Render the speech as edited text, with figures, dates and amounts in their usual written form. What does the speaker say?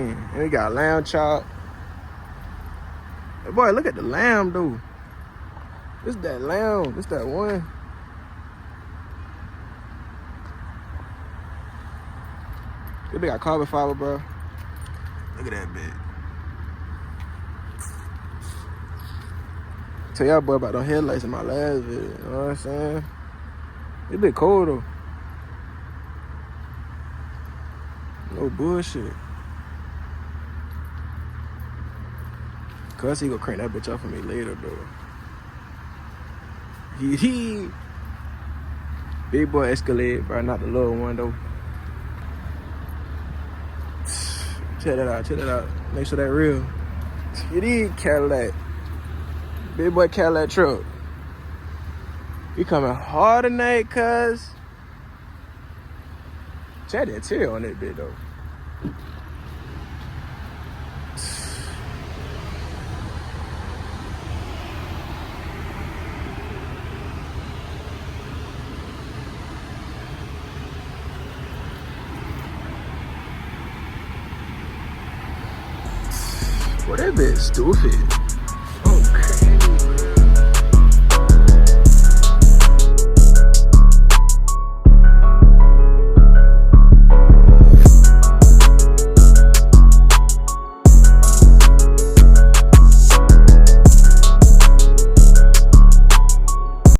And we got lamb chop. Hey, boy, look at the lamb, dude. This that lamb. This that one. This big got carbon fiber, bro. Look at that bit. Tell y'all boy about them headlights in my last video. You know what I'm saying? It bit cold though. No bullshit. Cuz he gonna crank that bitch up for me later though. He big boy Escalade, bro, not the little one though. Check that out, check that out. Make sure that real. It is Cadillac. Big boy Cadillac truck. He coming hard tonight, cuz. Check that tail on that bit though. Boy, that bitch stupid.